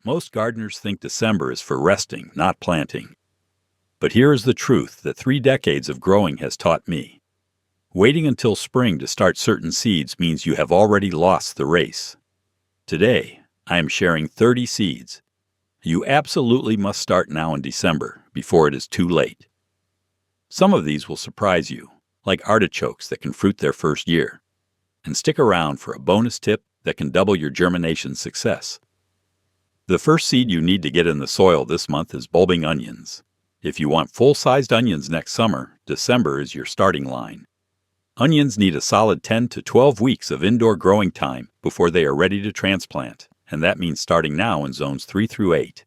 Most gardeners think December is for resting, not planting. But here is the truth that 3 decades of growing has taught me. Waiting until spring to start certain seeds means you have already lost the race. Today, I am sharing 30 seeds. You absolutely must start now in December, before it is too late. Some of these will surprise you, like artichokes that can fruit their first year. And stick around for a bonus tip that can double your germination success. The first seed you need to get in the soil this month is bulbing onions. If you want full-sized onions next summer, December is your starting line. Onions need a solid 10 to 12 weeks of indoor growing time before they are ready to transplant, and that means starting now in zones 3 through 8.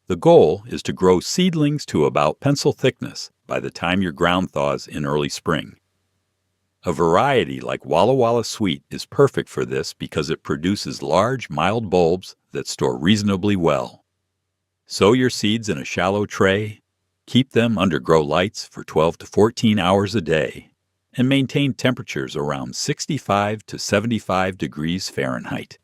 The goal is to grow seedlings to about pencil thickness by the time your ground thaws in early spring. A variety like Walla Walla Sweet is perfect for this because it produces large, mild bulbs that store reasonably well. Sow your seeds in a shallow tray, keep them under grow lights for 12 to 14 hours a day, and maintain temperatures around 65 to 75 degrees Fahrenheit.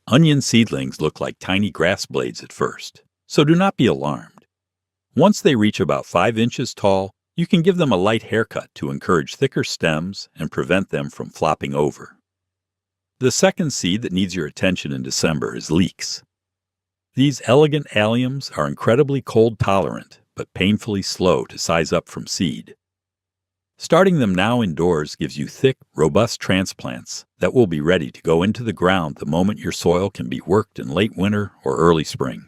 Onion seedlings look like tiny grass blades at first, so do not be alarmed. Once they reach about 5 inches tall, you can give them a light haircut to encourage thicker stems and prevent them from flopping over. The second seed that needs your attention in December is leeks. These elegant alliums are incredibly cold tolerant, but painfully slow to size up from seed. Starting them now indoors gives you thick, robust transplants that will be ready to go into the ground the moment your soil can be worked in late winter or early spring.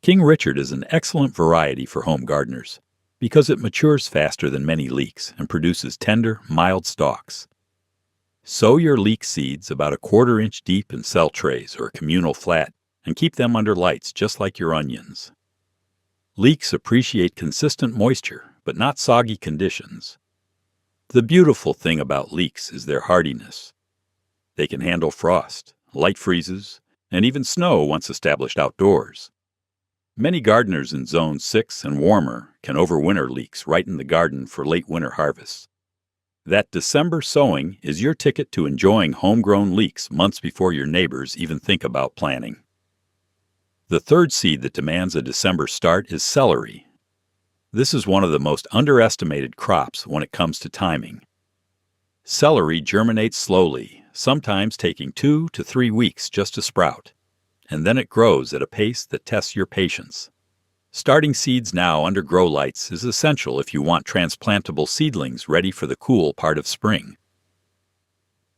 King Richard is an excellent variety for home gardeners because it matures faster than many leeks and produces tender, mild stalks. Sow your leek seeds about 1/4 inch deep in cell trays or a communal flat and keep them under lights just like your onions. Leeks appreciate consistent moisture, but not soggy conditions. The beautiful thing about leeks is their hardiness. They can handle frost, light freezes, and even snow once established outdoors. Many gardeners in zone 6 and warmer can overwinter leeks right in the garden for late winter harvests. That December sowing is your ticket to enjoying homegrown leeks months before your neighbors even think about planting. The third seed that demands a December start is celery. This is one of the most underestimated crops when it comes to timing. Celery germinates slowly, sometimes taking 2 to 3 weeks just to sprout, and then it grows at a pace that tests your patience. Starting seeds now under grow lights is essential if you want transplantable seedlings ready for the cool part of spring.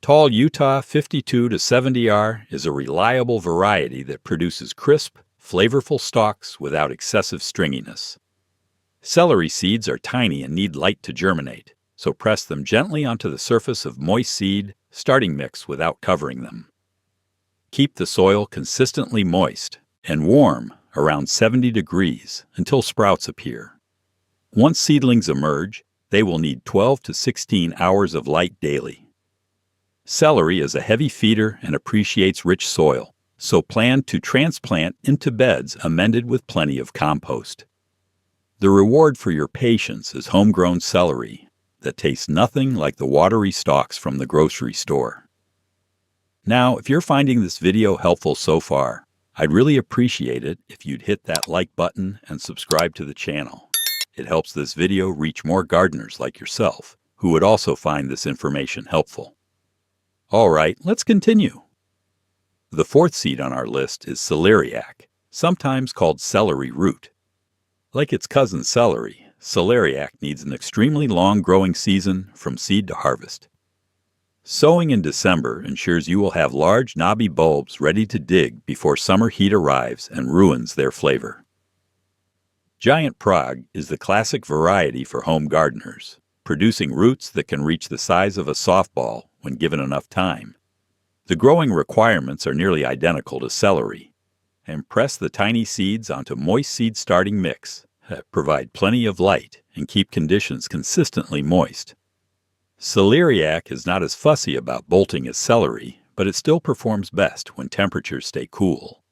Tall Utah 52 to 70R is a reliable variety that produces crisp, flavorful stalks without excessive stringiness. Celery seeds are tiny and need light to germinate, so press them gently onto the surface of moist seed starting mix without covering them. Keep the soil consistently moist and warm around 70 degrees until sprouts appear. Once seedlings emerge, they will need 12 to 16 hours of light daily. Celery is a heavy feeder and appreciates rich soil, so plan to transplant into beds amended with plenty of compost. The reward for your patience is homegrown celery that tastes nothing like the watery stalks from the grocery store. Now, if you're finding this video helpful so far, I'd really appreciate it if you'd hit that like button and subscribe to the channel. It helps this video reach more gardeners like yourself, who would also find this information helpful. All right, let's continue. The fourth seed on our list is celeriac, sometimes called celery root. Like its cousin celery, celeriac needs an extremely long growing season from seed to harvest. Sowing in December ensures you will have large knobby bulbs ready to dig before summer heat arrives and ruins their flavor. Giant Prague is the classic variety for home gardeners, producing roots that can reach the size of a softball when given enough time. The growing requirements are nearly identical to celery, and press the tiny seeds onto moist seed starting mix that provide plenty of light and keep conditions consistently moist. Celeriac is not as fussy about bolting as celery, but it still performs best when temperatures stay cool.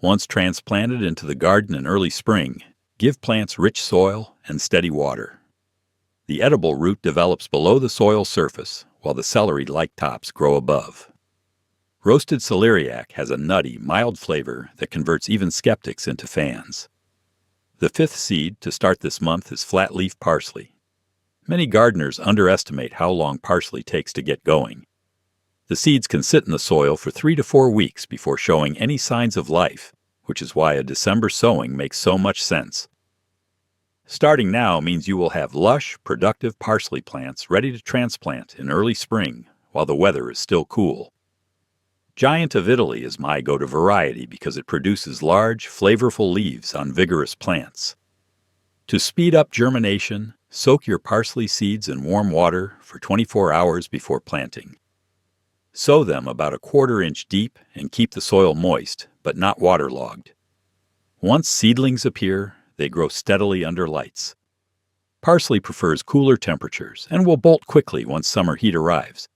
Once transplanted into the garden in early spring, give plants rich soil and steady water. The edible root develops below the soil surface, while the celery-like tops grow above. Roasted celeriac has a nutty, mild flavor that converts even skeptics into fans. The fifth seed to start this month is flat-leaf parsley. Many gardeners underestimate how long parsley takes to get going. The seeds can sit in the soil for 3 to 4 weeks before showing any signs of life, which is why a December sowing makes so much sense. Starting now means you will have lush, productive parsley plants ready to transplant in early spring while the weather is still cool. Giant of Italy is my go-to variety because it produces large, flavorful leaves on vigorous plants. To speed up germination, soak your parsley seeds in warm water for 24 hours before planting. Sow them about a 1/4 inch deep and keep the soil moist, but not waterlogged. Once seedlings appear, they grow steadily under lights. Parsley prefers cooler temperatures and will bolt quickly once summer heat arrives.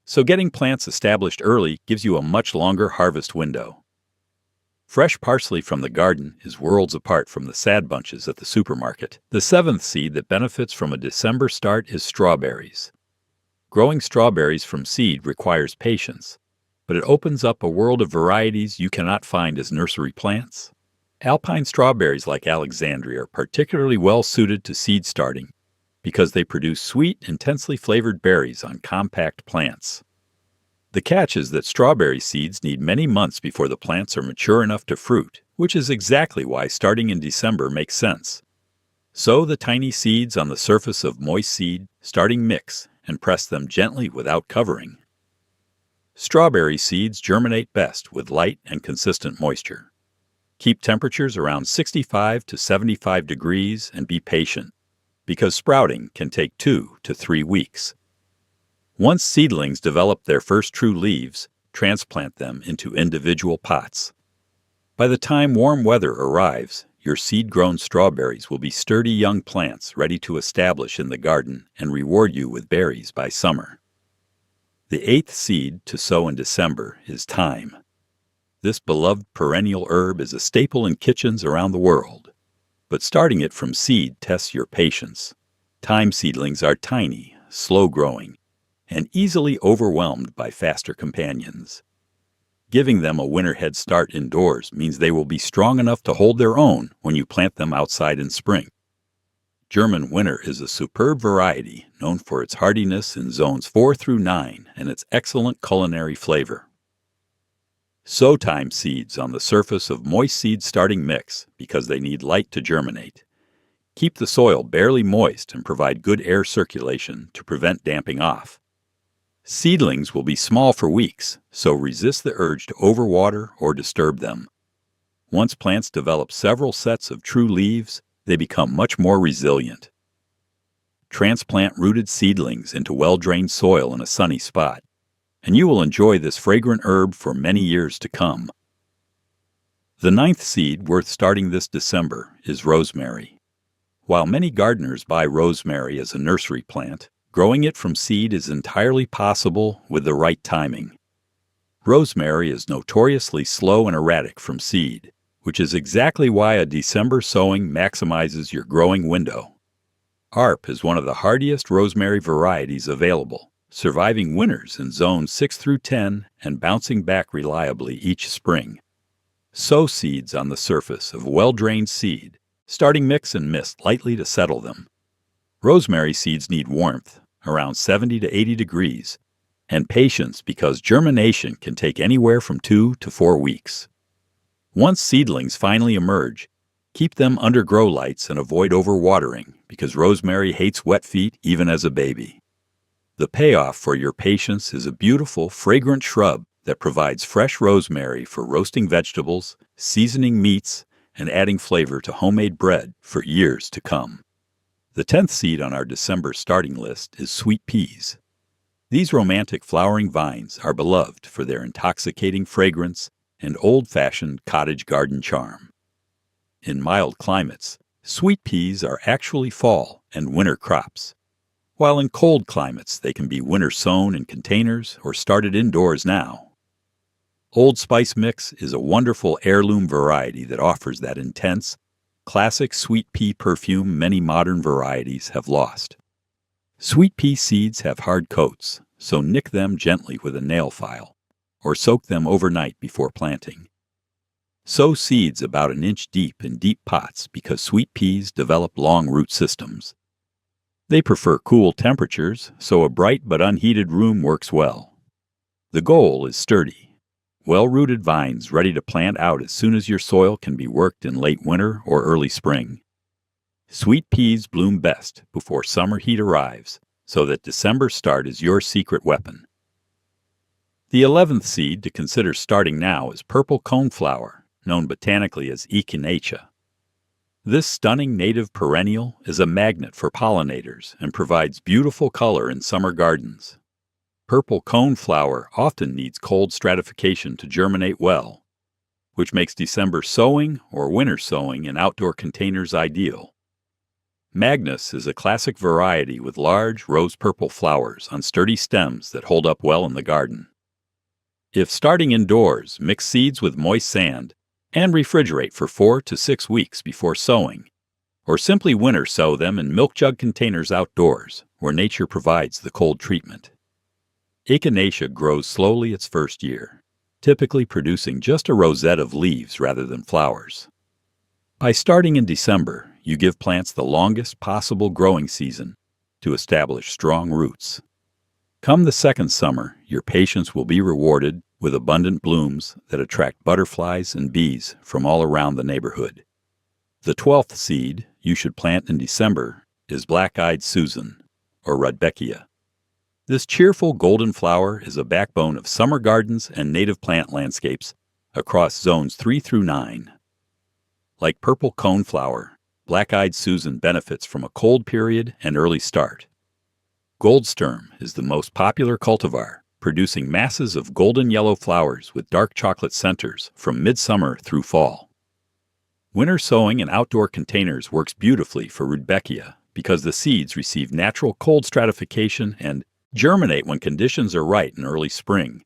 So getting plants established early gives you a much longer harvest window. Fresh parsley from the garden is worlds apart from the sad bunches at the supermarket. The seventh seed that benefits from a December start is strawberries. Growing strawberries from seed requires patience, but it opens up a world of varieties you cannot find as nursery plants. Alpine strawberries like Alexandria are particularly well suited to seed starting because they produce sweet, intensely flavored berries on compact plants. The catch is that strawberry seeds need many months before the plants are mature enough to fruit, which is exactly why starting in December makes sense. Sow the tiny seeds on the surface of moist seed starting mix and press them gently without covering. Strawberry seeds germinate best with light and consistent moisture. Keep temperatures around 65 to 75 degrees and be patient, because sprouting can take 2 to 3 weeks. Once seedlings develop their first true leaves, transplant them into individual pots. By the time warm weather arrives, your seed-grown strawberries will be sturdy young plants ready to establish in the garden and reward you with berries by summer. The eighth seed to sow in December is thyme. This beloved perennial herb is a staple in kitchens around the world, but starting it from seed tests your patience. Thyme seedlings are tiny, slow-growing, and easily overwhelmed by faster companions. Giving them a winter head start indoors means they will be strong enough to hold their own when you plant them outside in spring. German Winter is a superb variety known for its hardiness in zones 4 through 9 and its excellent culinary flavor. Sow thyme seeds on the surface of moist seed starting mix because they need light to germinate. Keep the soil barely moist and provide good air circulation to prevent damping off. Seedlings will be small for weeks, so resist the urge to overwater or disturb them. Once plants develop several sets of true leaves, they become much more resilient. Transplant rooted seedlings into well-drained soil in a sunny spot, and you will enjoy this fragrant herb for many years to come. The ninth seed worth starting this December is rosemary. While many gardeners buy rosemary as a nursery plant, growing it from seed is entirely possible with the right timing. Rosemary is notoriously slow and erratic from seed, which is exactly why a December sowing maximizes your growing window. ARP is one of the hardiest rosemary varieties available, surviving winters in zones 6 through 10 and bouncing back reliably each spring. Sow seeds on the surface of well-drained seed, starting mix and mist lightly to settle them. Rosemary seeds need warmth, around 70 to 80 degrees, and patience because germination can take anywhere from 2 to 4 weeks. Once seedlings finally emerge, keep them under grow lights and avoid overwatering because rosemary hates wet feet even as a baby. The payoff for your patience is a beautiful, fragrant shrub that provides fresh rosemary for roasting vegetables, seasoning meats, and adding flavor to homemade bread for years to come. The 10th seed on our December starting list is sweet peas. These romantic flowering vines are beloved for their intoxicating fragrance and old-fashioned cottage garden charm. In mild climates, sweet peas are actually fall and winter crops, while in cold climates they can be winter sown in containers or started indoors now. Old Spice Mix is a wonderful heirloom variety that offers that intense, classic sweet pea perfume many modern varieties have lost. Sweet pea seeds have hard coats, so nick them gently with a nail file. or soak them overnight before planting. Sow seeds about an inch deep in deep pots because sweet peas develop long root systems. They prefer cool temperatures, so a bright but unheated room works well. The goal is sturdy, well-rooted vines ready to plant out as soon as your soil can be worked in late winter or early spring. Sweet peas bloom best before summer heat arrives, so that December start is your secret weapon. The 11th seed to consider starting now is purple coneflower, known botanically as echinacea. This stunning native perennial is a magnet for pollinators and provides beautiful color in summer gardens. Purple coneflower often needs cold stratification to germinate well, which makes December sowing or winter sowing in outdoor containers ideal. Magnus is a classic variety with large rose-purple flowers on sturdy stems that hold up well in the garden. If starting indoors, mix seeds with moist sand and refrigerate for 4 to 6 weeks before sowing, or simply winter sow them in milk jug containers outdoors, where nature provides the cold treatment. Echinacea grows slowly its first year, typically producing just a rosette of leaves rather than flowers. By starting in December, you give plants the longest possible growing season to establish strong roots. Come the second summer, your patience will be rewarded with abundant blooms that attract butterflies and bees from all around the neighborhood. The 12th seed you should plant in December is black-eyed Susan, or Rudbeckia. This cheerful golden flower is a backbone of summer gardens and native plant landscapes across zones 3 through 9. Like purple coneflower, black-eyed Susan benefits from a cold period and early start. Goldsturm is the most popular cultivar, producing masses of golden yellow flowers with dark chocolate centers from midsummer through fall. Winter sowing in outdoor containers works beautifully for Rudbeckia because the seeds receive natural cold stratification and germinate when conditions are right in early spring.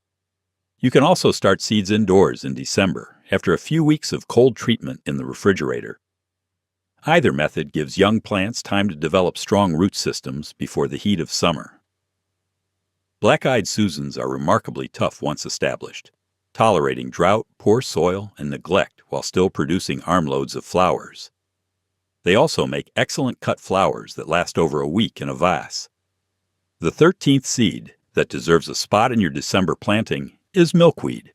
You can also start seeds indoors in December after a few weeks of cold treatment in the refrigerator. Either method gives young plants time to develop strong root systems before the heat of summer. Black-eyed Susans are remarkably tough once established, tolerating drought, poor soil, and neglect while still producing armloads of flowers. They also make excellent cut flowers that last over a week in a vase. The 13th seed that deserves a spot in your December planting is milkweed.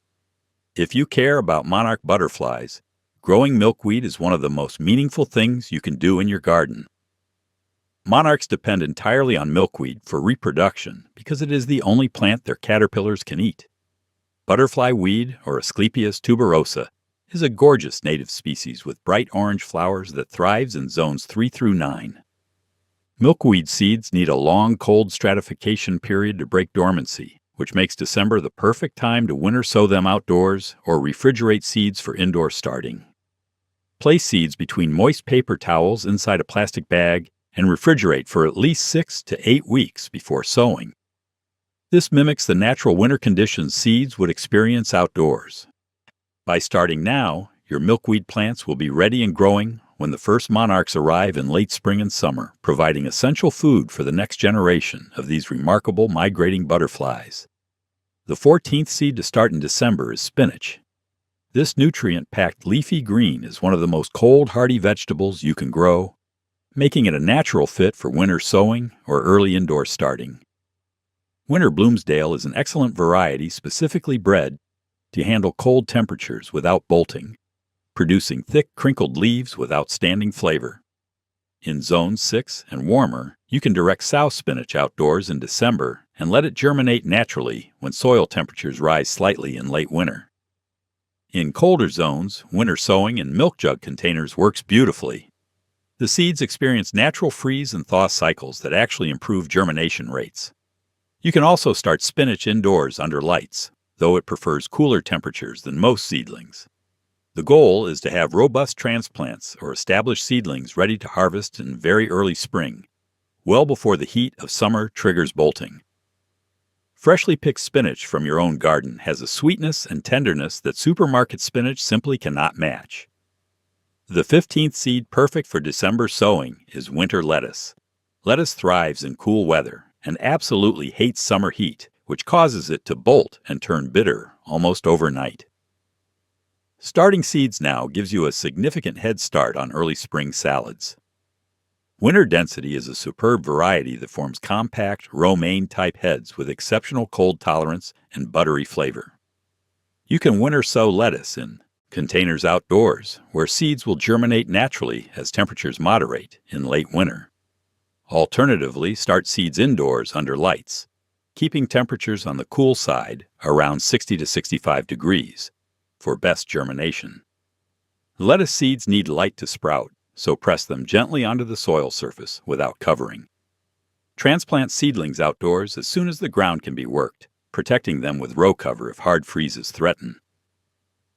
If you care about monarch butterflies, growing milkweed is one of the most meaningful things you can do in your garden. Monarchs depend entirely on milkweed for reproduction because it is the only plant their caterpillars can eat. Butterfly weed, or Asclepias tuberosa, is a gorgeous native species with bright orange flowers that thrives in zones 3 through 9. Milkweed seeds need a long cold stratification period to break dormancy, which makes December the perfect time to winter sow them outdoors or refrigerate seeds for indoor starting. Place seeds between moist paper towels inside a plastic bag and refrigerate for at least 6 to 8 weeks before sowing. This mimics the natural winter conditions seeds would experience outdoors. By starting now, your milkweed plants will be ready and growing when the first monarchs arrive in late spring and summer, providing essential food for the next generation of these remarkable migrating butterflies. The 14th seed to start in December is spinach. This nutrient-packed leafy green is one of the most cold-hardy vegetables you can grow, making it a natural fit for winter sowing or early indoor starting. Winter Bloomsdale is an excellent variety specifically bred to handle cold temperatures without bolting, producing thick, crinkled leaves with outstanding flavor. In Zone 6 and warmer, you can direct sow spinach outdoors in December and let it germinate naturally when soil temperatures rise slightly in late winter. In colder zones, winter sowing in milk jug containers works beautifully. The seeds experience natural freeze and thaw cycles that actually improve germination rates. You can also start spinach indoors under lights, though it prefers cooler temperatures than most seedlings. The goal is to have robust transplants or established seedlings ready to harvest in very early spring, well before the heat of summer triggers bolting. Freshly picked spinach from your own garden has a sweetness and tenderness that supermarket spinach simply cannot match. The 15th seed perfect for December sowing is winter lettuce. Lettuce thrives in cool weather and absolutely hates summer heat, which causes it to bolt and turn bitter almost overnight. Starting seeds now gives you a significant head start on early spring salads. Winter Density is a superb variety that forms compact, romaine-type heads with exceptional cold tolerance and buttery flavor. You can winter sow lettuce in containers outdoors, where seeds will germinate naturally as temperatures moderate in late winter. Alternatively, start seeds indoors under lights, keeping temperatures on the cool side around 60 to 65 degrees for best germination. Lettuce seeds need light to sprout, so press them gently onto the soil surface without covering. Transplant seedlings outdoors as soon as the ground can be worked, protecting them with row cover if hard freezes threaten.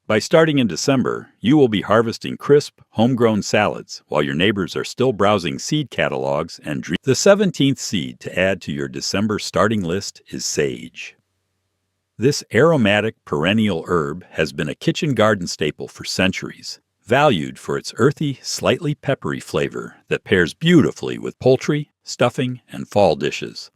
By starting in December, you will be harvesting crisp, homegrown salads while your neighbors are still browsing seed catalogs and dreaming. The 17th seed to add to your December starting list is sage. This aromatic perennial herb has been a kitchen garden staple for centuries, valued for its earthy, slightly peppery flavor that pairs beautifully with poultry, stuffing, and fall dishes.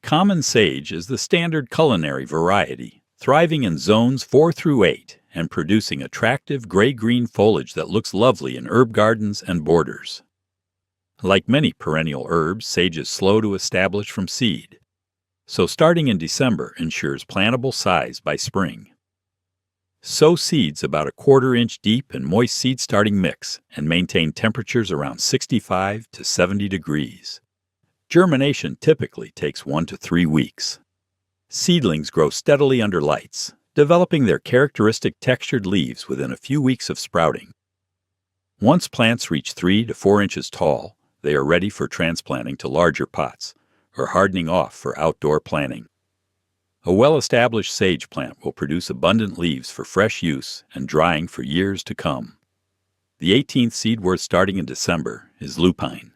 Common sage is the standard culinary variety, thriving in zones 4 through 8 and producing attractive gray-green foliage that looks lovely in herb gardens and borders. Like many perennial herbs, sage is slow to establish from seed, so starting in December ensures plantable size by spring. Sow seeds about a 1/4 inch deep in moist seed starting mix and maintain temperatures around 65 to 70 degrees. Germination typically takes 1 to 3 weeks. Seedlings grow steadily under lights, developing their characteristic textured leaves within a few weeks of sprouting. Once plants reach 3 to 4 inches tall, they are ready for transplanting to larger pots or hardening off for outdoor planting. A well-established sage plant will produce abundant leaves for fresh use and drying for years to come. The 18th seed worth starting in December is lupine.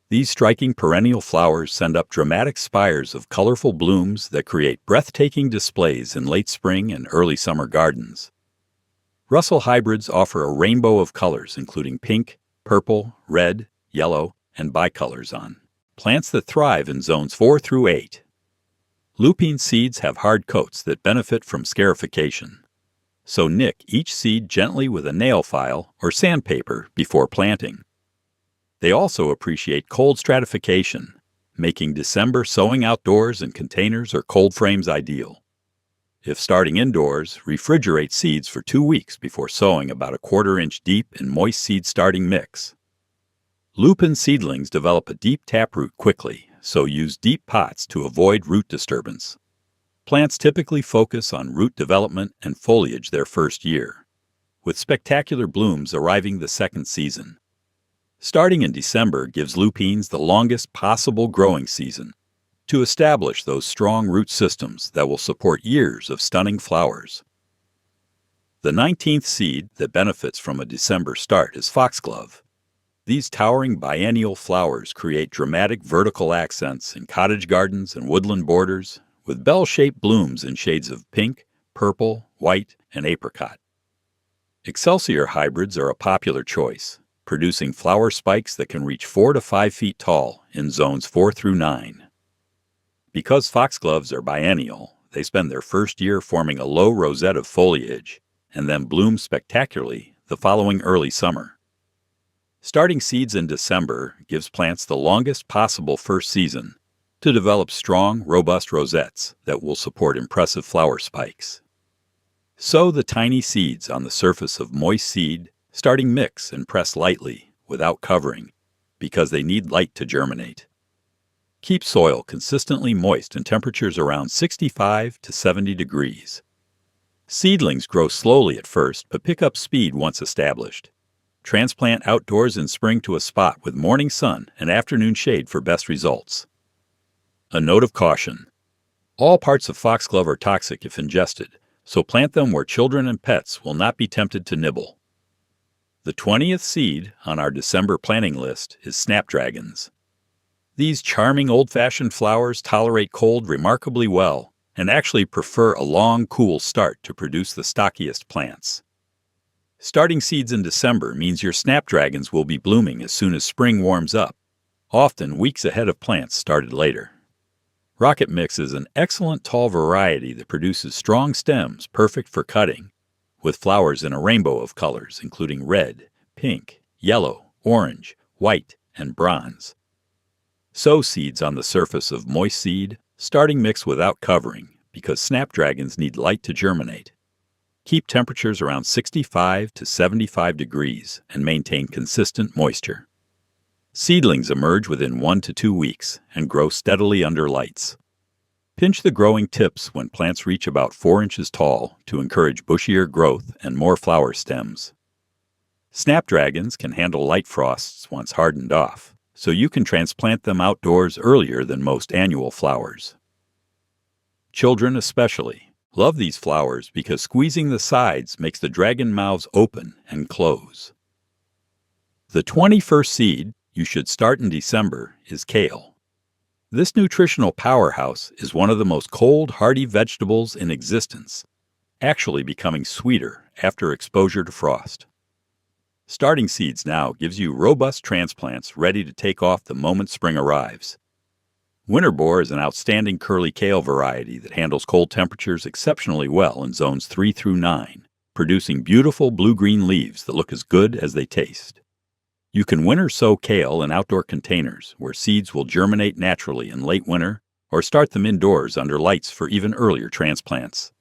These striking perennial flowers send up dramatic spires of colorful blooms that create breathtaking displays in late spring and early summer gardens. Russell hybrids offer a rainbow of colors including pink, purple, red, yellow, and bicolors on plants that thrive in zones 4 through 8. Lupine seeds have hard coats that benefit from scarification, so nick each seed gently with a nail file or sandpaper before planting. They also appreciate cold stratification, making December sowing outdoors in containers or cold frames ideal. If starting indoors, refrigerate seeds for 2 weeks before sowing about a 1/4 inch deep in moist seed starting mix. Lupin seedlings develop a deep taproot quickly, so use deep pots to avoid root disturbance. Plants typically focus on root development and foliage their first year, with spectacular blooms arriving the second season. Starting in December gives lupines the longest possible growing season to establish those strong root systems that will support years of stunning flowers. The 19th seed that benefits from a December start is foxglove. These towering biennial flowers create dramatic vertical accents in cottage gardens and woodland borders, with bell-shaped blooms in shades of pink, purple, white, and apricot. Excelsior hybrids are a popular choice, producing flower spikes that can reach 4 to 5 feet tall in zones 4 through 9. Because foxgloves are biennial, they spend their first year forming a low rosette of foliage and then bloom spectacularly the following early summer. Starting seeds in December gives plants the longest possible first season to develop strong, robust rosettes that will support impressive flower spikes. Sow the tiny seeds on the surface of moist seed starting mix and press lightly without covering because they need light to germinate. Keep soil consistently moist and temperatures around 65 to 70 degrees. Seedlings grow slowly at first but pick up speed once established. Transplant outdoors in spring to a spot with morning sun and afternoon shade for best results. A note of caution. All parts of foxglove are toxic if ingested, so plant them where children and pets will not be tempted to nibble. The 20th seed on our December planting list is snapdragons. These charming old-fashioned flowers tolerate cold remarkably well and actually prefer a long, cool start to produce the stockiest plants. Starting seeds in December means your snapdragons will be blooming as soon as spring warms up, often weeks ahead of plants started later. Rocket Mix is an excellent tall variety that produces strong stems perfect for cutting, with flowers in a rainbow of colors including red, pink, yellow, orange, white, and bronze. Sow seeds on the surface of moist seed, starting mix without covering because snapdragons need light to germinate. Keep temperatures around 65 to 75 degrees and maintain consistent moisture. Seedlings emerge within 1 to 2 weeks and grow steadily under lights. Pinch the growing tips when plants reach about 4 inches tall to encourage bushier growth and more flower stems. Snapdragons can handle light frosts once hardened off, so you can transplant them outdoors earlier than most annual flowers. Children especially love these flowers because squeezing the sides makes the dragon mouths open and close. The 21st seed you should start in December is kale. This nutritional powerhouse is one of the most cold, hardy vegetables in existence, actually becoming sweeter after exposure to frost. Starting seeds now gives you robust transplants ready to take off the moment spring arrives. Winterbore is an outstanding curly kale variety that handles cold temperatures exceptionally well in zones 3 through 9, producing beautiful blue-green leaves that look as good as they taste. You can winter sow kale in outdoor containers where seeds will germinate naturally in late winter, or start them indoors under lights for even earlier transplants.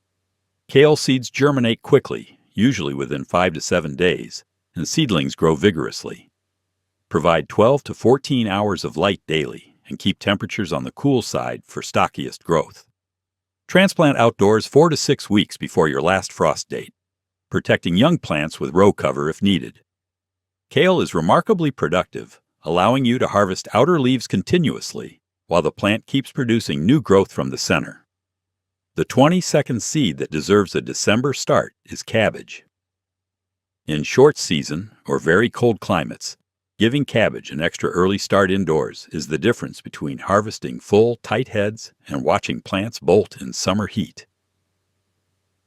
Kale seeds germinate quickly, usually within 5 to 7 days, and seedlings grow vigorously. Provide 12 to 14 hours of light daily and keep temperatures on the cool side for stockiest growth. Transplant outdoors 4 to 6 weeks before your last frost date, protecting young plants with row cover if needed. Kale is remarkably productive, allowing you to harvest outer leaves continuously while the plant keeps producing new growth from the center. The 22nd seed that deserves a December start is cabbage. In short season or very cold climates, giving cabbage an extra early start indoors is the difference between harvesting full, tight heads and watching plants bolt in summer heat.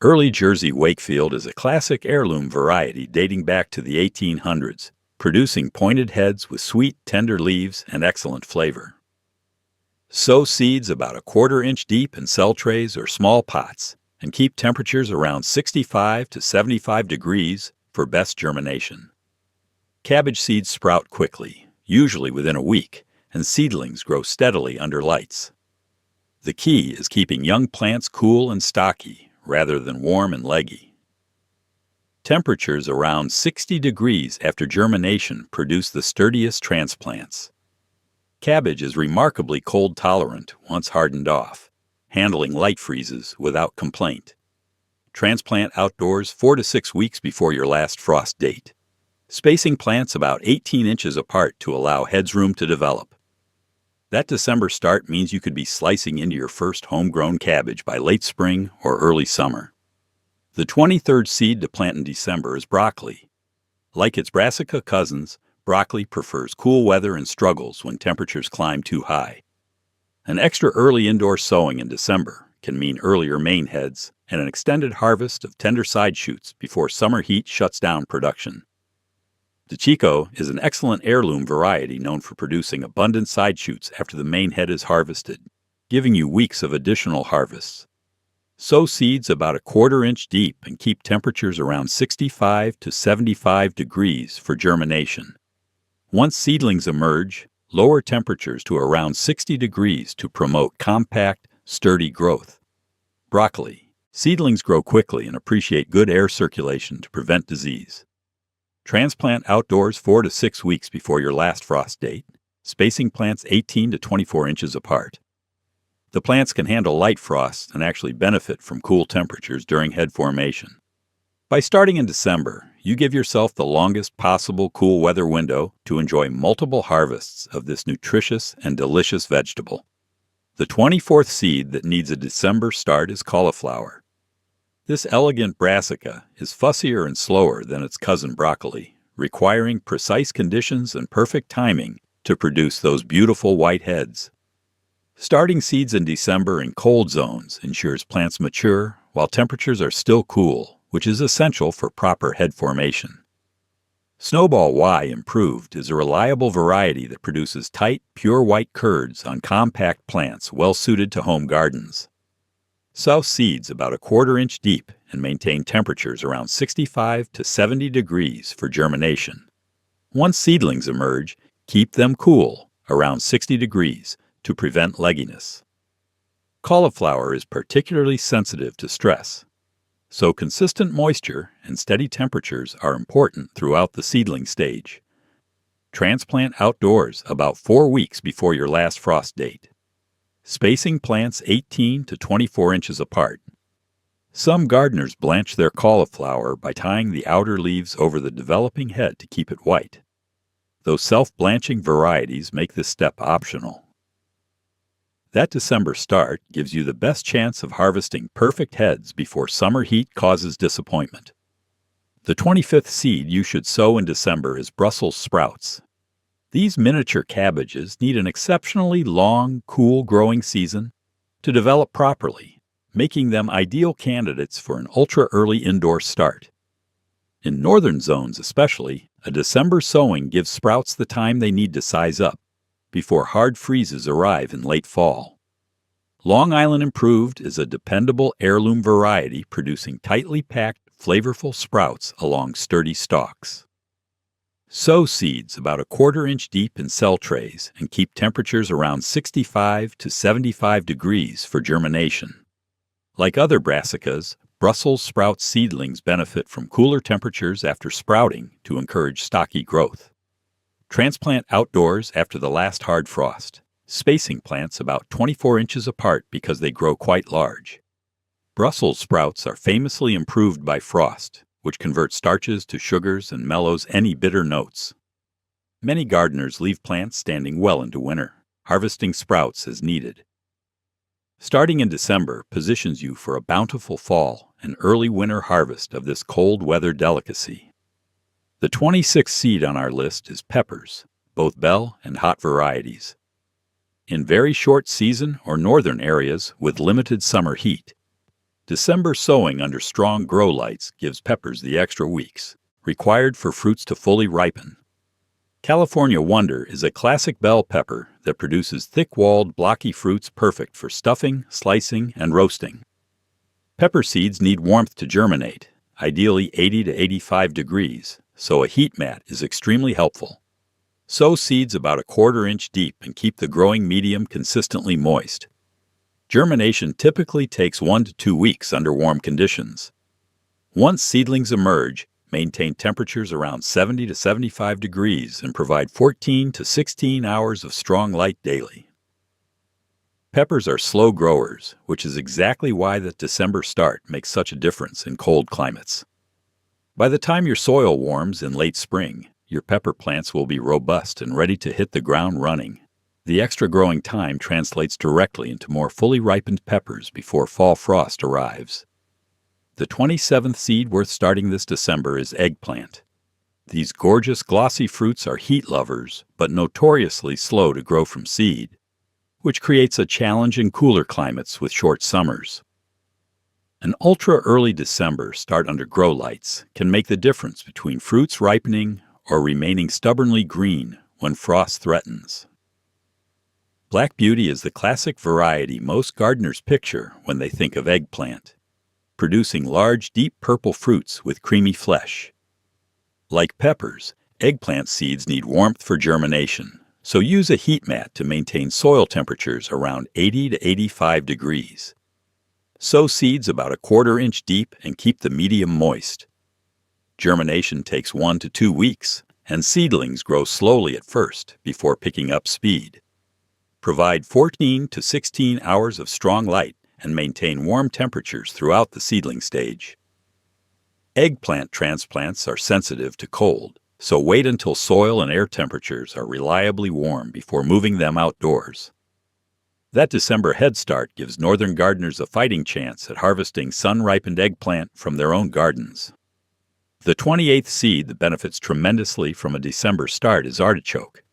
Early Jersey Wakefield is a classic heirloom variety dating back to the 1800s, producing pointed heads with sweet, tender leaves and excellent flavor. Sow seeds about 1/4 inch deep in cell trays or small pots and keep temperatures around 65 to 75 degrees for best germination. Cabbage seeds sprout quickly, usually within a week, and seedlings grow steadily under lights. The key is keeping young plants cool and stocky rather than warm and leggy. Temperatures around 60 degrees after germination produce the sturdiest transplants. Cabbage is remarkably cold tolerant once hardened off, handling light freezes without complaint. Transplant outdoors 4 to 6 weeks before your last frost date, spacing plants about 18 inches apart to allow heads room to develop. That December start means you could be slicing into your first homegrown cabbage by late spring or early summer. The 23rd seed to plant in December is broccoli. Like its brassica cousins, broccoli prefers cool weather and struggles when temperatures climb too high. An extra early indoor sowing in December can mean earlier main heads and an extended harvest of tender side shoots before summer heat shuts down production. De Chico is an excellent heirloom variety known for producing abundant side shoots after the main head is harvested, giving you weeks of additional harvests. Sow seeds about 1/4 inch deep and keep temperatures around 65 to 75 degrees for germination. Once seedlings emerge, lower temperatures to around 60 degrees to promote compact, sturdy growth. Broccoli. Seedlings grow quickly and appreciate good air circulation to prevent disease. Transplant outdoors 4 to 6 weeks before your last frost date, spacing plants 18 to 24 inches apart. The plants can handle light frosts and actually benefit from cool temperatures during head formation. By starting in December, you give yourself the longest possible cool weather window to enjoy multiple harvests of this nutritious and delicious vegetable. The 24th seed that needs a December start is cauliflower. This elegant brassica is fussier and slower than its cousin broccoli, requiring precise conditions and perfect timing to produce those beautiful white heads. Starting seeds in December in cold zones ensures plants mature while temperatures are still cool, which is essential for proper head formation. Snowball Y Improved is a reliable variety that produces tight, pure white curds on compact plants well suited to home gardens. Sow seeds about a quarter-inch deep and maintain temperatures around 65 to 70 degrees for germination. Once seedlings emerge, keep them cool, around 60 degrees, to prevent legginess. Cauliflower is particularly sensitive to stress, so consistent moisture and steady temperatures are important throughout the seedling stage. Transplant outdoors about 4 weeks before your last frost date. Spacing plants 18 to 24 inches apart. Some gardeners blanch their cauliflower by tying the outer leaves over the developing head to keep it white, though self-blanching varieties make this step optional. That December start gives you the best chance of harvesting perfect heads before summer heat causes disappointment. The 25th seed you should sow in December is Brussels sprouts. These miniature cabbages need an exceptionally long, cool growing season to develop properly, making them ideal candidates for an ultra-early indoor start. In northern zones especially, a December sowing gives sprouts the time they need to size up before hard freezes arrive in late fall. Long Island Improved is a dependable heirloom variety producing tightly packed, flavorful sprouts along sturdy stalks. Sow seeds about a quarter-inch deep in cell trays and keep temperatures around 65 to 75 degrees for germination. Like other brassicas, Brussels sprout seedlings benefit from cooler temperatures after sprouting to encourage stocky growth. Transplant outdoors after the last hard frost, spacing plants about 24 inches apart because they grow quite large. Brussels sprouts are famously improved by frost, which converts starches to sugars and mellows any bitter notes. Many gardeners leave plants standing well into winter, harvesting sprouts as needed. Starting in December positions you for a bountiful fall and early winter harvest of this cold weather delicacy. The 26th seed on our list is peppers, both bell and hot varieties. In very short season or northern areas with limited summer heat, December sowing under strong grow lights gives peppers the extra weeks required for fruits to fully ripen. California Wonder is a classic bell pepper that produces thick-walled, blocky fruits perfect for stuffing, slicing, and roasting. Pepper seeds need warmth to germinate, ideally 80 to 85 degrees, so a heat mat is extremely helpful. Sow seeds about a quarter-inch deep and keep the growing medium consistently moist. Germination typically takes 1 to 2 weeks under warm conditions. Once seedlings emerge, maintain temperatures around 70 to 75 degrees and provide 14 to 16 hours of strong light daily. Peppers are slow growers, which is exactly why the December start makes such a difference in cold climates. By the time your soil warms in late spring, your pepper plants will be robust and ready to hit the ground running. The extra growing time translates directly into more fully ripened peppers before fall frost arrives. The 27th seed worth starting this December is eggplant. These gorgeous glossy fruits are heat lovers, but notoriously slow to grow from seed, which creates a challenge in cooler climates with short summers. An ultra-early December start under grow lights can make the difference between fruits ripening or remaining stubbornly green when frost threatens. Black Beauty is the classic variety most gardeners picture when they think of eggplant, producing large, deep purple fruits with creamy flesh. Like peppers, eggplant seeds need warmth for germination, so use a heat mat to maintain soil temperatures around 80 to 85 degrees. Sow seeds about a quarter-inch deep and keep the medium moist. Germination takes 1 to 2 weeks, and seedlings grow slowly at first before picking up speed. Provide 14 to 16 hours of strong light and maintain warm temperatures throughout the seedling stage. Eggplant transplants are sensitive to cold, so wait until soil and air temperatures are reliably warm before moving them outdoors. That December head start gives northern gardeners a fighting chance at harvesting sun-ripened eggplant from their own gardens. The 28th seed that benefits tremendously from a December start is artichoke.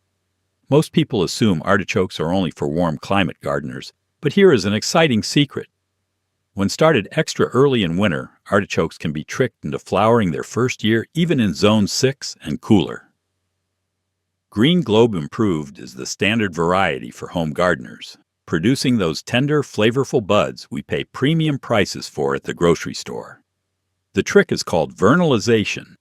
Most people assume artichokes are only for warm climate gardeners, but here is an exciting secret. When started extra early in winter, artichokes can be tricked into flowering their first year even in zone 6 and cooler. Green Globe Improved is the standard variety for home gardeners, producing those tender, flavorful buds we pay premium prices for at the grocery store. The trick is called vernalization,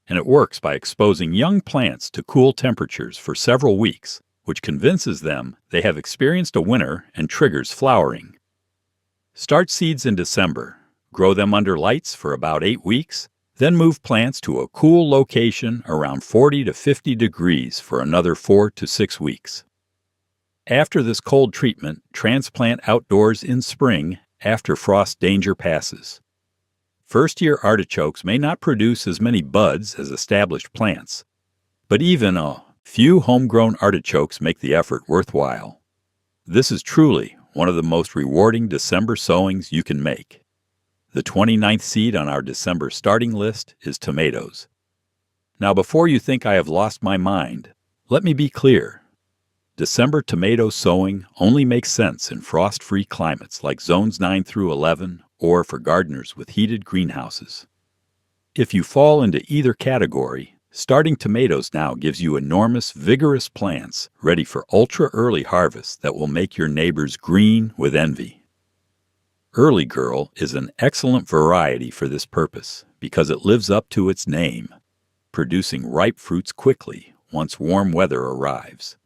and it works by exposing young plants to cool temperatures for several weeks, which convinces them they have experienced a winter and triggers flowering. Start seeds in December, grow them under lights for about 8 weeks, then move plants to a cool location around 40 to 50 degrees for another 4 to 6 weeks. After this cold treatment, transplant outdoors in spring after frost danger passes. First-year artichokes may not produce as many buds as established plants, but even a few homegrown artichokes make the effort worthwhile. This is truly one of the most rewarding December sowings you can make. The 29th seed on our December starting list is tomatoes. Now, before you think I have lost my mind, let me be clear. December tomato sowing only makes sense in frost-free climates like zones 9 through 11 or for gardeners with heated greenhouses. If you fall into either category, starting tomatoes now gives you enormous, vigorous plants ready for ultra-early harvest that will make your neighbors green with envy. Early Girl is an excellent variety for this purpose because it lives up to its name, producing ripe fruits quickly once warm weather arrives.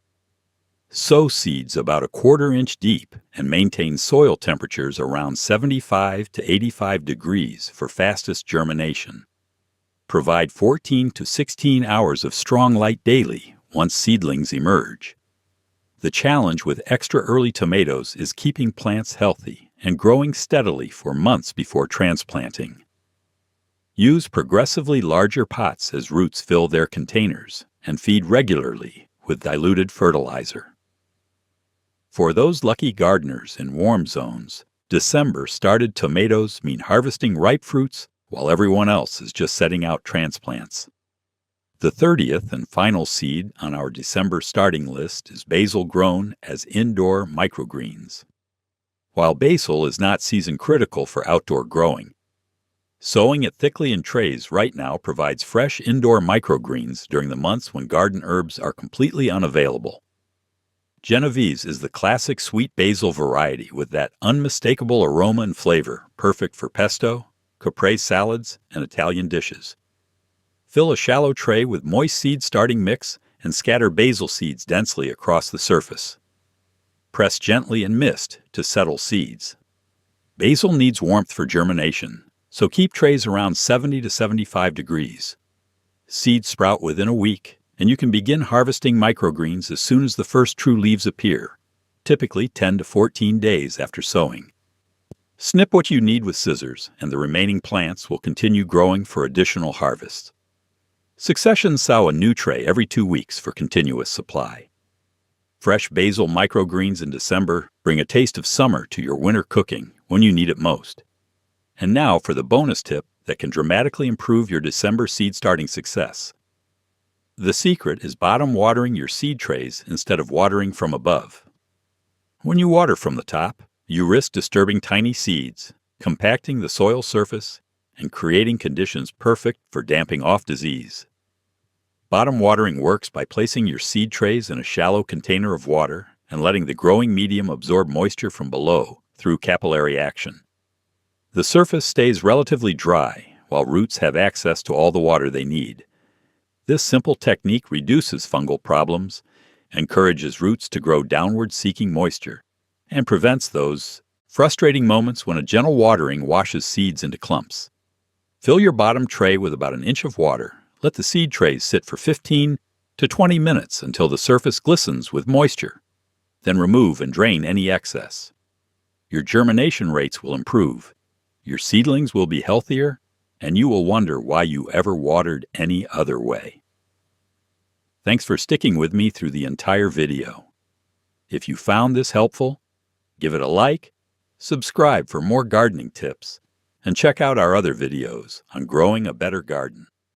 Sow seeds about 1/4 inch deep and maintain soil temperatures around 75 to 85 degrees for fastest germination. Provide 14 to 16 hours of strong light daily once seedlings emerge. The challenge with extra early tomatoes is keeping plants healthy and growing steadily for months before transplanting. Use progressively larger pots as roots fill their containers and feed regularly with diluted fertilizer. For those lucky gardeners in warm zones, December started tomatoes mean harvesting ripe fruits while everyone else is just setting out transplants. The 30th and final seed on our December starting list is basil grown as indoor microgreens. While basil is not season critical for outdoor growing, sowing it thickly in trays right now provides fresh indoor microgreens during the months when garden herbs are completely unavailable. Genovese is the classic sweet basil variety with that unmistakable aroma and flavor, perfect for pesto, caprese salads, and Italian dishes. Fill a shallow tray with moist seed starting mix and scatter basil seeds densely across the surface. Press gently and mist to settle seeds. Basil needs warmth for germination, so keep trays around 70 to 75 degrees. Seeds sprout within a week, and you can begin harvesting microgreens as soon as the first true leaves appear, typically 10 to 14 days after sowing. Snip what you need with scissors, and the remaining plants will continue growing for additional harvests. Succession sow a new tray every 2 weeks for continuous supply. Fresh basil microgreens in December bring a taste of summer to your winter cooking when you need it most. And now for the bonus tip that can dramatically improve your December seed starting success. The secret is bottom watering your seed trays instead of watering from above. When you water from the top, you risk disturbing tiny seeds, compacting the soil surface, and creating conditions perfect for damping off disease. Bottom watering works by placing your seed trays in a shallow container of water and letting the growing medium absorb moisture from below through capillary action. The surface stays relatively dry while roots have access to all the water they need. This simple technique reduces fungal problems, encourages roots to grow downward seeking moisture, and prevents those frustrating moments when a gentle watering washes seeds into clumps. Fill your bottom tray with about 1 inch of water. Let the seed trays sit for 15 to 20 minutes until the surface glistens with moisture. Then remove and drain any excess. Your germination rates will improve, your seedlings will be healthier, and you will wonder why you ever watered any other way. Thanks for sticking with me through the entire video. If you found this helpful, give it a like, subscribe for more gardening tips, and check out our other videos on growing a better garden.